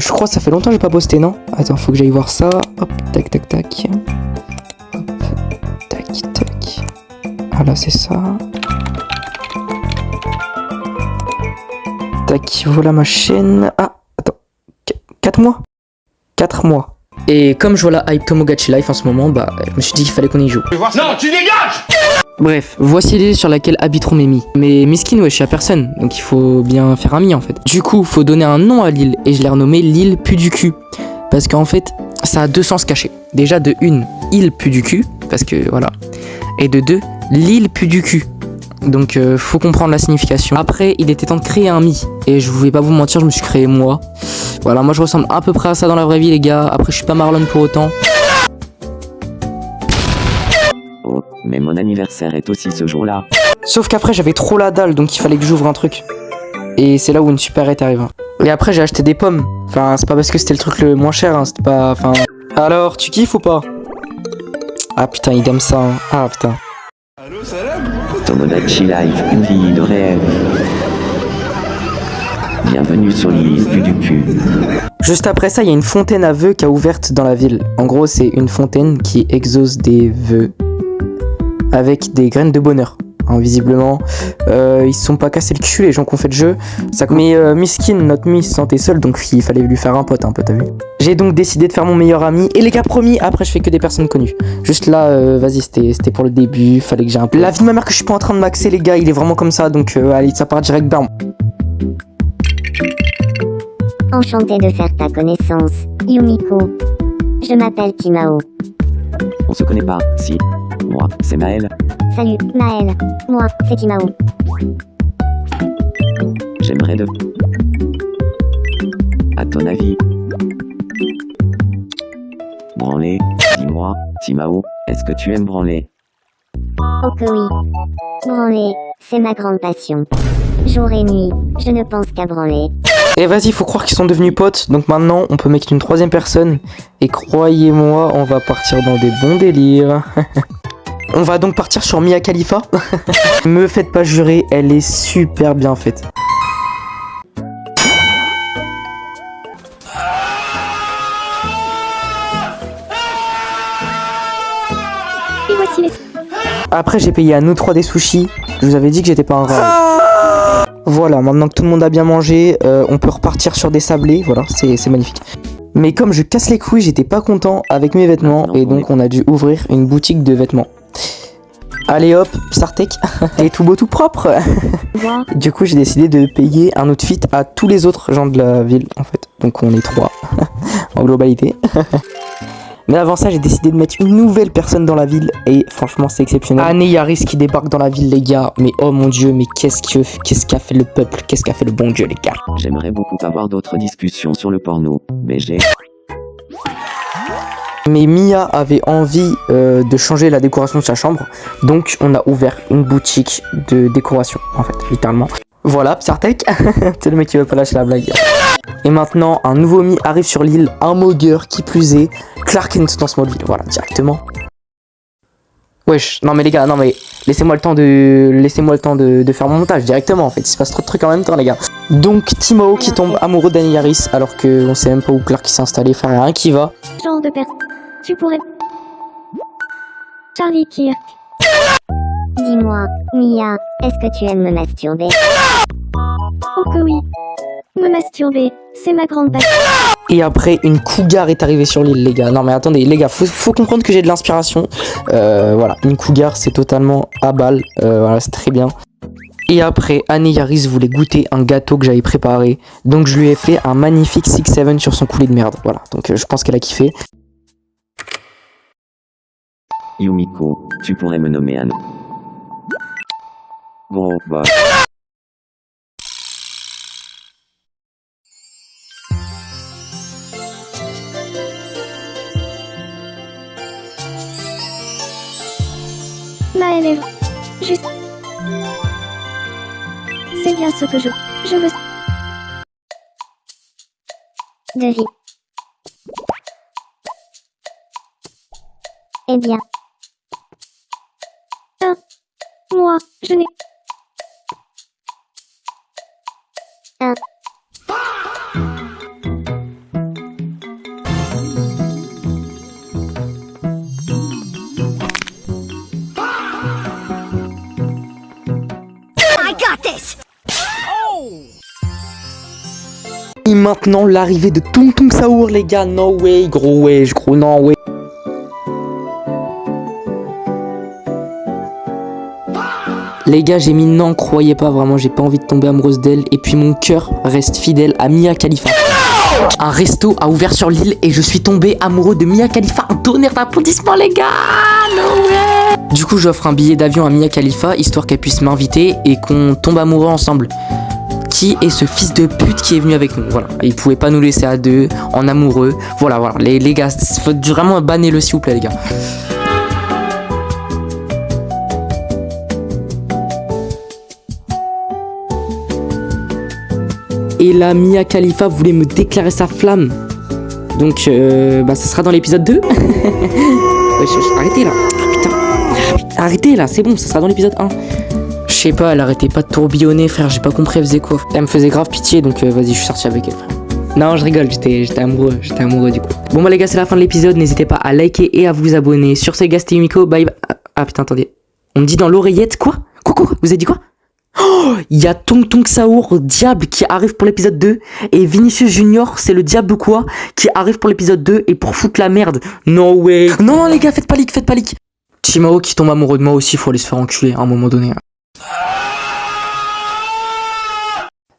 Je crois que ça fait longtemps que j'ai pas posté, non? Attends, faut que j'aille voir ça. Hop, tac, tac, tac. Hop, tac, tac. Ah là, c'est ça. Tac, voilà ma chaîne. Ah, attends. 4 mois? 4 mois. Et comme je vois la hype Tomodachi Life en ce moment, bah, je me suis dit qu'il fallait qu'on y joue. Non, tu dégages! Bref, voici l'île sur laquelle habiteront mes mi. Mais Miskin, wesh, y'a personne, donc il faut bien faire un mi en fait. Du coup, faut donner un nom à l'île, et je l'ai renommée l'île Pu du cul. Parce qu'en fait, ça a deux sens cachés. Déjà, de une, île Pu du cul, parce que voilà. Et de deux, l'île Pu du cul. Donc faut comprendre la signification. Après, il était temps de créer un mi. Et je vais pas vous mentir, je me suis créé moi. Voilà, moi je ressemble à peu près à ça dans la vraie vie, les gars. Après, je suis pas Marlon pour autant. Oh, mais mon anniversaire est aussi ce jour-là. Sauf qu'après, j'avais trop la dalle, donc il fallait que j'ouvre un truc. Et c'est là où une super est arrivée. Et après, j'ai acheté des pommes. Enfin, c'est pas parce que c'était le truc le moins cher, hein, c'était pas... Enfin... Alors, tu kiffes ou pas? Ah putain, il aime ça, hein. Ah putain. Allô, salam? Tomodachi Life, une vie de rêve. Bienvenue sur l'île du cul. Juste après ça, il y a une fontaine à vœux qui a ouverte dans la ville. En gros, c'est une fontaine qui exauce des vœux avec des graines de bonheur. Hein, visiblement, ils se sont pas cassés le cul les gens qui ont fait le jeu. Mais Miskin, notre mi, se sentait seul, donc il fallait lui faire un pote un peu, t'as vu. J'ai donc décidé de faire mon meilleur ami. Et les gars, promis, après je fais que des personnes connues. Juste là, vas-y, c'était pour le début, fallait que j'ai un peu... La vie de ma mère que je suis pas en train de maxer, les gars, il est vraiment comme ça, donc allez, ça part direct, bam. Enchanté de faire ta connaissance, Yumiko. Je m'appelle Timao. On se connaît pas, si. Moi, c'est Maël. Salut, Maël. Moi, c'est Timao. J'aimerais de... À ton avis... Branler, dis-moi, Timao, est-ce que tu aimes branler? Oh que oui. Branler, c'est ma grande passion. Jour et nuit, je ne pense qu'à branler. Et vas-y, faut croire qu'ils sont devenus potes, donc maintenant on peut mettre une troisième personne. Et croyez-moi, on va partir dans des bons délires. On va donc partir sur Mia Khalifa. Me faites pas jurer, elle est super bien faite. Et voici les... Après, j'ai payé à nous 3 des sushis. Je vous avais dit que j'étais pas un rare. Voilà, maintenant que tout le monde a bien mangé, on peut repartir sur des sablés. Voilà, c'est magnifique. Mais comme je casse les couilles, j'étais pas content avec mes vêtements. Et donc, on a dû ouvrir une boutique de vêtements. Allez hop, Sartek, t'es tout beau tout propre. Du coup, j'ai décidé de payer un outfit à tous les autres gens de la ville, en fait. Donc, on est 3 en globalité. Mais avant ça, j'ai décidé de mettre une nouvelle personne dans la ville et franchement, c'est exceptionnel. Anne Yaris qui débarque dans la ville, les gars. Mais oh mon dieu, mais qu'est-ce qu'a fait le peuple? Qu'est-ce qu'a fait le bon Dieu, les gars? J'aimerais beaucoup avoir d'autres discussions sur le porno, mais j'ai... Mais Mia avait envie de changer la décoration de sa chambre, donc on a ouvert une boutique de décoration, en fait, littéralement. Voilà, Psartek, c'est le mec qui veut pas lâcher la blague. Et maintenant, un nouveau mi arrive sur l'île, un mogger qui plus est, Clark Kent dans ce mode ville, voilà, directement. Wesh, non mais les gars, non mais laissez-moi le temps de faire mon montage directement en fait, il se passe trop de trucs en même temps les gars. Donc Timao qui tombe amoureux d'Annie Yaris alors qu'on sait même pas où Clark s'est installé, frère, rien qui va. Genre de personne. Tu pourrais... Charlie Kirk. Dis-moi, Mia, est-ce que tu aimes me masturber? Oh que oui. Me masturber, c'est ma grande passion. Et après, une cougar est arrivée sur l'île, les gars. Non, mais attendez, les gars, faut comprendre que j'ai de l'inspiration. Voilà, une cougar, c'est totalement à balle. Voilà, c'est très bien. Et après, Annie Yaris voulait goûter un gâteau que j'avais préparé. Donc, je lui ai fait un magnifique 6-7 sur son coulis de merde. Voilà, donc je pense qu'elle a kiffé. Yumiko, tu pourrais me nommer Anne. Bon, bah... Maël est... Juste... C'est bien ce que je veux... De vie. Eh bien... Moi, je n'ai... Et maintenant, l'arrivée de Tung Tung Saour, les gars. No way, gros, wesh, gros, non, way. Les gars, j'ai mis non, croyez pas, vraiment, j'ai pas envie de tomber amoureuse d'elle. Et puis mon cœur reste fidèle à Mia Khalifa. Un resto a ouvert sur l'île et je suis tombé amoureux de Mia Khalifa. Un tonnerre d'applaudissements, les gars. No way. Du coup, j'offre un billet d'avion à Mia Khalifa, histoire qu'elle puisse m'inviter et qu'on tombe amoureux ensemble. Qui est ce fils de pute qui est venu avec nous? Voilà, il pouvait pas nous laisser à deux, en amoureux. Voilà, les gars, faut vraiment bannir le s'il vous plaît, les gars. Et là, Mia Khalifa voulait me déclarer sa flamme. Donc, ça sera dans l'épisode 2. Arrêtez là. Putain. Arrêtez là, c'est bon, ça sera dans l'épisode 1. Je sais pas, elle arrêtait pas de tourbillonner, frère. J'ai pas compris, elle faisait quoi. Elle me faisait grave pitié, donc vas-y, je suis sorti avec elle, frère. Non, je rigole, j'étais amoureux du coup. Bon, bah, les gars, c'est la fin de l'épisode. N'hésitez pas à liker et à vous abonner. Sur ce, les gars, c'était Yumiko. Bye bye. Ah, putain, attendez. On me dit dans l'oreillette, quoi? Vous avez dit quoi? Oh, il y a Tung Tung Saour, diable, qui arrive pour l'épisode 2. Et Vinicius Junior, c'est le diable ou quoi, qui arrive pour l'épisode 2 et pour foutre la merde. No way. Non, les gars, faites pas leak. Timao qui tombe amoureux de moi aussi, faut aller se faire enculer à un moment donné.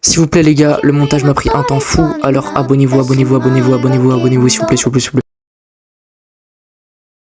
S'il vous plaît, les gars, le montage m'a pris un temps fou. Alors abonnez-vous, s'il vous plaît.